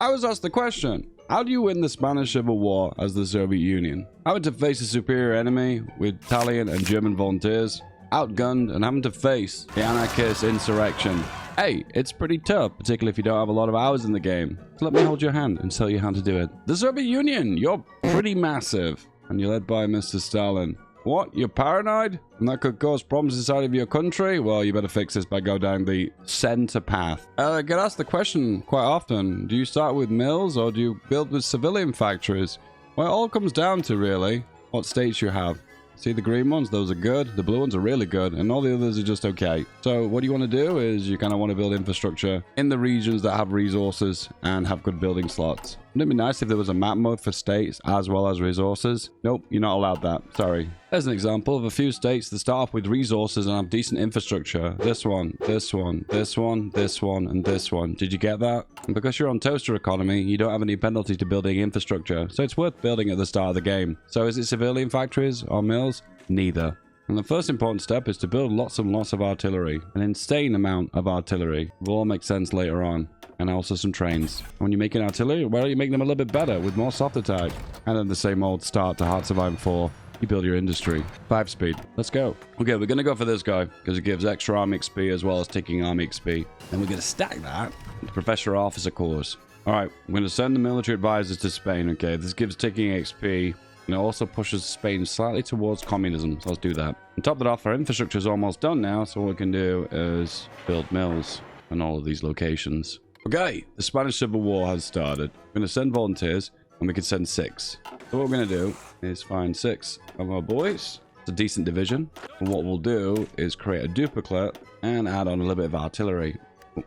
I was asked the question, how do you win the Spanish Civil War as the Soviet Union? Having to face a superior enemy with Italian and German volunteers, outgunned, and having to face the anarchist insurrection. Hey, it's pretty tough, particularly if you don't have a lot of hours in the game. So let me hold your hand and tell you how to do it. The Soviet Union, you're pretty massive, and you're led by Mr. Stalin. What? You're paranoid? And that could cause problems inside of your country? Well, you better fix this by going down the center path. I get asked the question quite often, do you start with mills or do you build with civilian factories? Well, it all comes down to, really, what states you have. See the green ones? Those are good. The blue ones are really good. And all the others are just okay. So what you want to do is you kind of want to build infrastructure in the regions that have resources and have good building slots. Wouldn't it be nice if there was a map mode for states as well as resources? Nope, you're not allowed that. Sorry. There's an example of a few states that start off with resources and have decent infrastructure. This one, this one, this one, this one, and this one. Did you get that? And because you're on toaster economy, you don't have any penalty to building infrastructure. So it's worth building at the start of the game. So is it civilian factories or mills? Neither. And the first important step is to build lots and lots of artillery. An insane amount of artillery. Will all make sense later on. And also some trains. When you're making artillery, why don't you make them a little bit better with more soft attack? And then the same old start to Hearts of Iron 4. You build your industry. 5 speed. Let's go. Okay, we're going to go for this guy because it gives extra army XP as well as ticking army XP. And we're going to stack that with Professor Officer Corps. All right, we're going to send the military advisors to Spain. Okay, this gives ticking XP. And it also pushes Spain slightly towards communism. So let's do that. And top that off, our infrastructure is almost done now. So what we can do is build mills in all of these locations. Okay, the Spanish Civil War has started. We're going to send volunteers, and we can send 6. So what we're going to do is find 6 of our boys. It's a decent division. And what we'll do is create a duplicate and add on a little bit of artillery.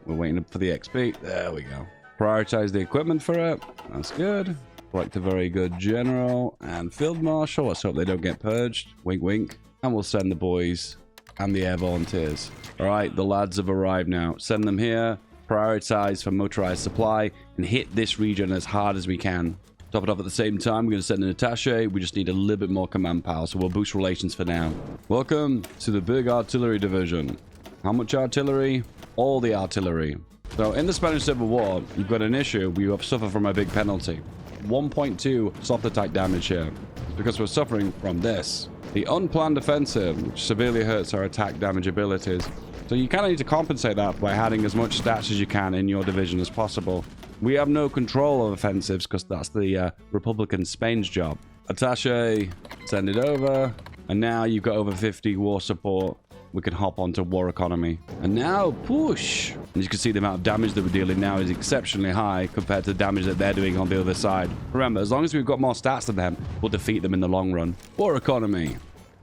We're waiting for the XP. There we go. Prioritize the equipment for it. That's good. Select a very good general and field marshal. Let's hope they don't get purged. Wink, wink. And we'll send the boys and the air volunteers. All right, the lads have arrived now. Send them here. Prioritize for motorized supply and hit this region as hard as we can. Top it off at the same time. We're going to send an attache. We just need a little bit more command power, so we'll boost relations for now. Welcome to the big artillery division. How much artillery? All the artillery. So in the Spanish Civil War, you've got an issue. We have suffered from a big penalty. 1.2 soft attack damage here. It's because we're suffering from this. The unplanned offensive, which severely hurts our attack damage abilities. So you kind of need to compensate that by adding as much stats as you can in your division as possible. We have no control of offensives because that's the Republican Spain's job. Attache, send it over. And now you've got over 50 war support. We can hop onto war economy. And now push. And you can see the amount of damage that we're dealing now is exceptionally high compared to the damage that they're doing on the other side. Remember, as long as we've got more stats than them, we'll defeat them in the long run. War economy.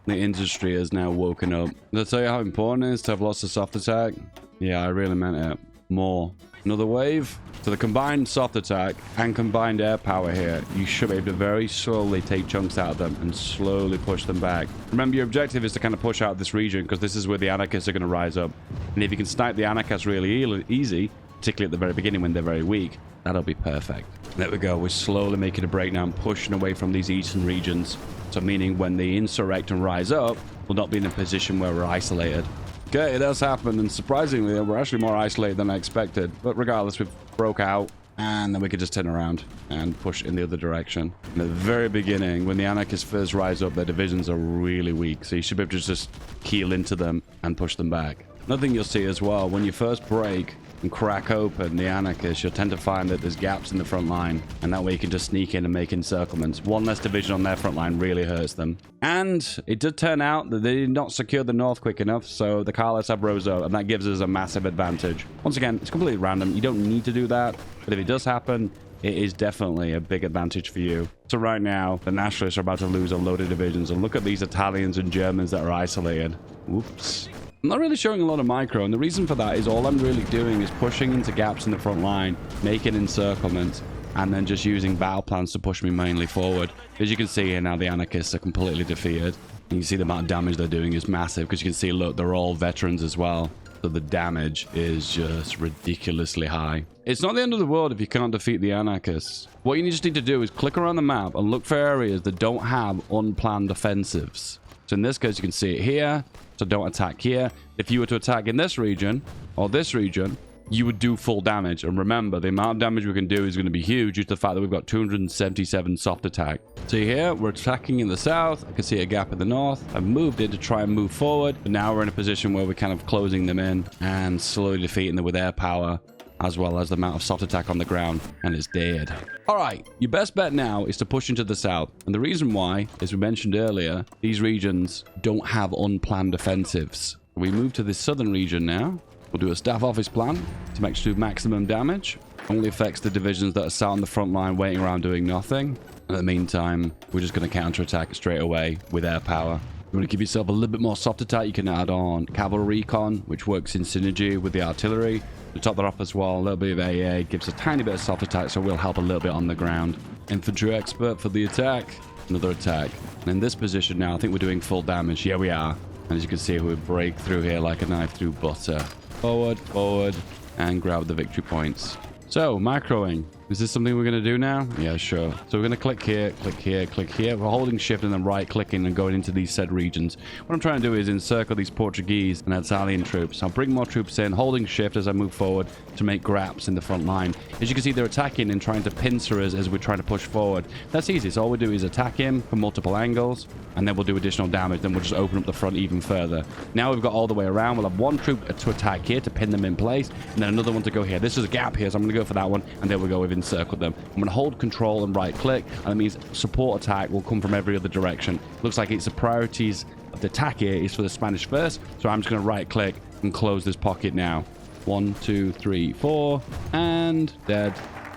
The industry has now woken up. Did I tell you how important it is to have lots of soft attack? Yeah, I really meant it. More. Another wave. So the combined soft attack and combined air power here, you should be able to very slowly take chunks out of them and slowly push them back. Remember, your objective is to kind of push out this region because this is where the anarchists are going to rise up. And if you can snipe the anarchists really easy, particularly at the very beginning when they're very weak, that'll be perfect. There we go. We're slowly making a breakdown, pushing away from these eastern regions. So meaning when they insurrect and rise up, we'll not be in a position where we're isolated. Okay, it has happened, and surprisingly, we're actually more isolated than I expected. But regardless, we've broke out, and then we could just turn around and push in the other direction. In the very beginning, when the anarchists first rise up, their divisions are really weak, so you should be able to just keel into them and push them back. Another thing you'll see as well, when you first break and crack open the anarchists, you'll tend to find that there's gaps in the front line, and that way you can just sneak in and make encirclements. One less division on their front line really hurts them. And it did turn out that they did not secure the north quick enough, so the Carlists have rose up, and that gives us a massive advantage. Once again, it's completely random. You don't need to do that, but if it does happen, it is definitely a big advantage for you. So right now, the Nationalists are about to lose a load of divisions, and look at these Italians and Germans that are isolated. Whoops. I'm not really showing a lot of micro, and the reason for that is all I'm really doing is pushing into gaps in the front line, making encirclements, and then just using battle plans to push me mainly forward. As you can see here now, the anarchists are completely defeated. You can see the amount of damage they're doing is massive, because you can see, look, they're all veterans as well. So the damage is just ridiculously high. It's not the end of the world if you can't defeat the anarchists. What you just need to do is click around the map and look for areas that don't have unplanned offensives. So in this case, you can see it here. So don't attack here. If you were to attack in this region, or this region, you would do full damage. And remember, the amount of damage we can do is going to be huge due to the fact that we've got 277 soft attack. See here, we're attacking in the south. I can see a gap in the north. I've moved it to try and move forward, but now we're in a position where we're kind of closing them in and slowly defeating them with air power, as well as the amount of soft attack on the ground, and it's dead. All right, your best bet now is to push into the south. And the reason why, as we mentioned earlier, these regions don't have unplanned offensives. We move to this southern region now. We'll do a staff office plan to make sure to do maximum damage. Only affects the divisions that are sat on the front line waiting around doing nothing. In the meantime, we're just going to counterattack straight away with air power. You want to give yourself a little bit more soft attack, you can add on cavalry recon, which works in synergy with the artillery. To top that off as well, a little bit of AA gives a tiny bit of soft attack, so we'll help a little bit on the ground. Infantry expert for the attack. Another attack. And in this position now, I think we're doing full damage. Yeah, we are. And as you can see, we break through here like a knife through butter. Forward, forward, and grab the victory points. So, macroing. Is this something we're going to do now? Yeah, sure. So we're going to click here, click here, click here. We're holding shift and then right-clicking and going into these said regions. What I'm trying to do is encircle these Portuguese and Italian troops. I'll bring more troops in, holding shift as I move forward to make gaps in the front line. As you can see, they're attacking and trying to pincer us as we're trying to push forward. That's easy. So all we do is attack him from multiple angles, and then we'll do additional damage. Then we'll just open up the front even further. Now we've got all the way around. We'll have one troop to attack here to pin them in place, and then another one to go here. This is a gap here, so I'm going to go for that one, and there we go. We've encircled them. I'm going to hold control and right click, and that means support attack will come from every other direction. Looks like it's the priorities of the attack here is for the Spanish first, so I'm just going to right click and close this pocket now. 1, 2, 3, 4, and dead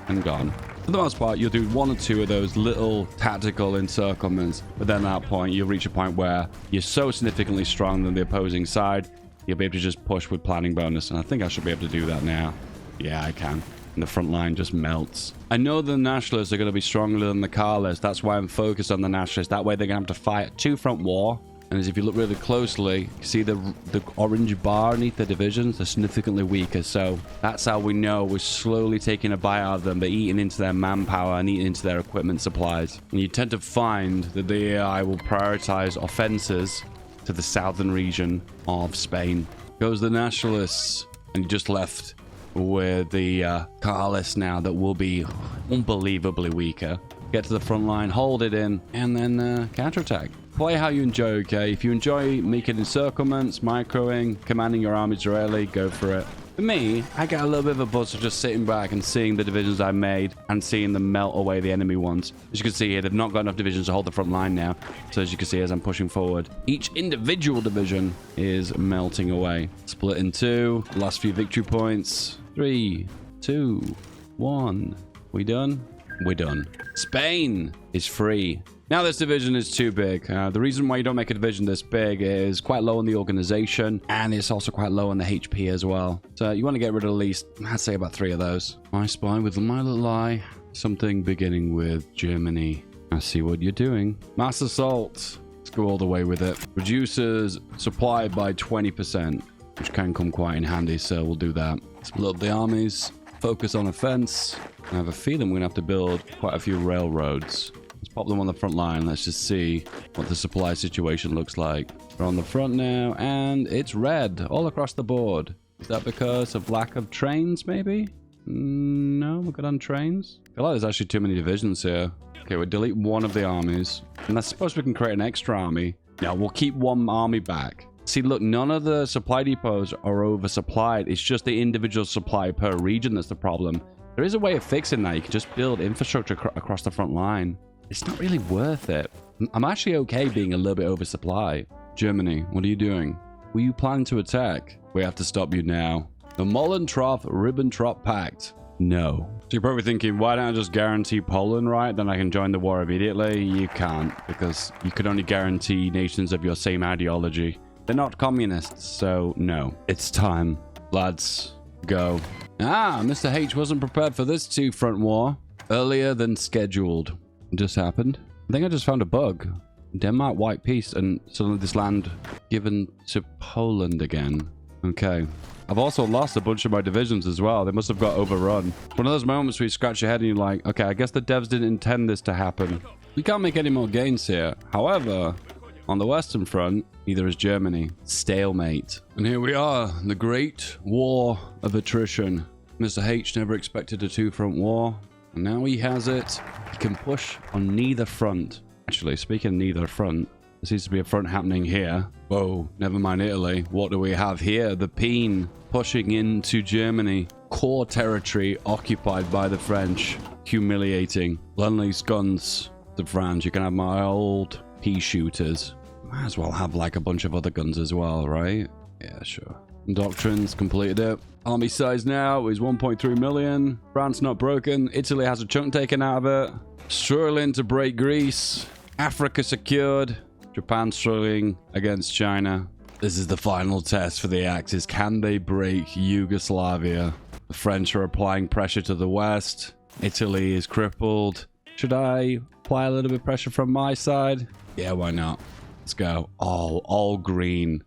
and gone. For the most part, you'll do one or two of those little tactical encirclements, but then at that point, you'll reach a point where you're so significantly stronger than the opposing side, you'll be able to just push with planning bonus, and I think I should be able to do that now. Yeah, I can. And the front line just melts. I know the nationalists are going to be stronger than the Carlists. That's why I'm focused on the nationalists. That way they're going to have to fight a two-front war. And as if you look really closely, you see the orange bar beneath the divisions are significantly weaker. So that's how we know we're slowly taking a bite out of them. They're eating into their manpower and eating into their equipment supplies. And you tend to find that the AI will prioritize offenses to the southern region of Spain. Goes the nationalists, and you just left with the Carlists now that will be unbelievably weaker. Get to the front line, hold it in, and then counterattack. Play how you enjoy, okay? If you enjoy making encirclements, microing, commanding your armies early, go for it. For me, I get a little bit of a buzz of just sitting back and seeing the divisions I made and seeing them melt away the enemy ones. As you can see here, they've not got enough divisions to hold the front line now. So as you can see, as I'm pushing forward, each individual division is melting away. Split in two. Last few victory points. 3, 2, 1. We done? We're done. Spain is free. Now this division is too big. The reason why you don't make a division this big is quite low in the organization, and it's also quite low on the HP as well. So you want to get rid of at least, I'd say about 3 of those. I spy with my little eye something beginning with Germany. I see what you're doing. Mass assault. Let's go all the way with it. Reduces supply by 20%, which can come quite in handy, so we'll do that. Split up the armies. Focus on offense. I have a feeling we're going to have to build quite a few railroads. Let's pop them on the front line. Let's just see what the supply situation looks like. We're on the front now, and it's red all across the board. Is that because of lack of trains, maybe? No, we're good on trains. I feel like there's actually too many divisions here. Okay, we'll delete one of the armies. And I suppose we can create an extra army. Now, we'll keep one army back. See, look, none of the supply depots are oversupplied. It's just the individual supply per region that's the problem. There is a way of fixing that. You can just build infrastructure across the front line. It's not really worth it. I'm actually okay being a little bit oversupplied. Germany, what are you doing? Were you planning to attack? We have to stop you now. The Molotov-Ribbentrop Pact. No. So you're probably thinking, why don't I just guarantee Poland, right? Then I can join the war immediately. You can't, because you can only guarantee nations of your same ideology. They're not communists, so no. It's time. Lads, go. Ah, Mr. H wasn't prepared for this two-front war. Earlier than scheduled. It just happened. I think I just found a bug. Denmark white peace, and suddenly this land given to Poland again. Okay. I've also lost a bunch of my divisions as well. They must have got overrun. One of those moments where you scratch your head and you're like, okay, I guess the devs didn't intend this to happen. We can't make any more gains here. However, On the Western Front, neither is Germany. Stalemate. And here we are, the Great War of Attrition. Mr. H never expected a two-front war, and now he has it. He can push on neither front. Actually, speaking of neither front, there seems to be a front happening here. Whoa, never mind Italy. What do we have here? The Peen pushing into Germany. Core territory occupied by the French. Humiliating. Lend-Lease guns to France. You can have my old pea shooters. Might as well have like a bunch of other guns as well, right? Yeah, sure. Doctrines completed it. Army size now is 1.3 million. France not broken. Italy has a chunk taken out of it. Struggling to break Greece. Africa secured. Japan struggling against China. This is the final test for the Axis. Can they break Yugoslavia? The French are applying pressure to the west. Italy is crippled. Should I apply a little bit of pressure from my side? Yeah, why not? Let's go. Oh, all green.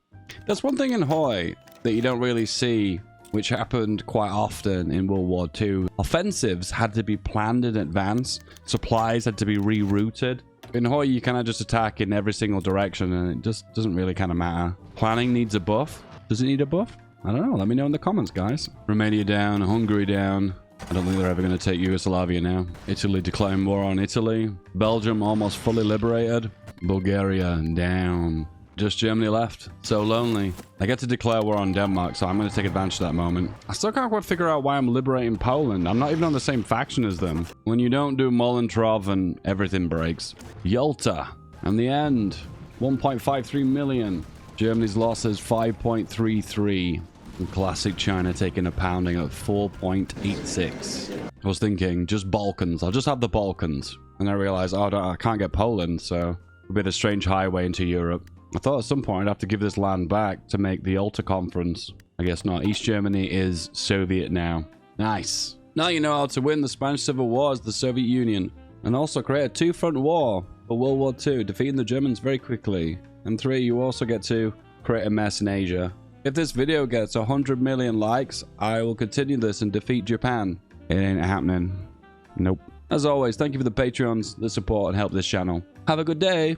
That's one thing in Hoi that you don't really see, which happened quite often in World War II. Offensives had to be planned in advance. Supplies had to be rerouted. In Hoi, you kind of just attack in every single direction, and it just doesn't really kind of matter. Planning needs a buff. Does it need a buff? I don't know. Let me know in the comments, guys. Romania down. Hungary down. I don't think they're ever going to take Yugoslavia now. Italy declaring war on Italy. Belgium almost fully liberated. Bulgaria down. Just Germany left. So lonely. I get to declare war on Denmark, so I'm going to take advantage of that moment. I still can't quite figure out why I'm liberating Poland. I'm not even on the same faction as them. When you don't do Molotov and everything breaks. Yalta. And the end. 1.53 million. Germany's losses 5.33. And classic China taking a pounding at 4.86. I was thinking, just Balkans. I'll just have the Balkans. And I realized, oh, I can't get Poland, so a bit of strange highway into Europe. I thought at some point I'd have to give this land back to make the Yalta Conference. I guess not. East Germany is Soviet now. Nice. Now you know how to win the Spanish Civil War as the Soviet Union. And also create a two-front war for World War II, defeating the Germans very quickly. And 3, you also get to create a mess in Asia. If this video gets 100 million likes, I will continue this and defeat Japan. It ain't happening. Nope. As always, thank you for the Patreons that support and help this channel. Have a good day.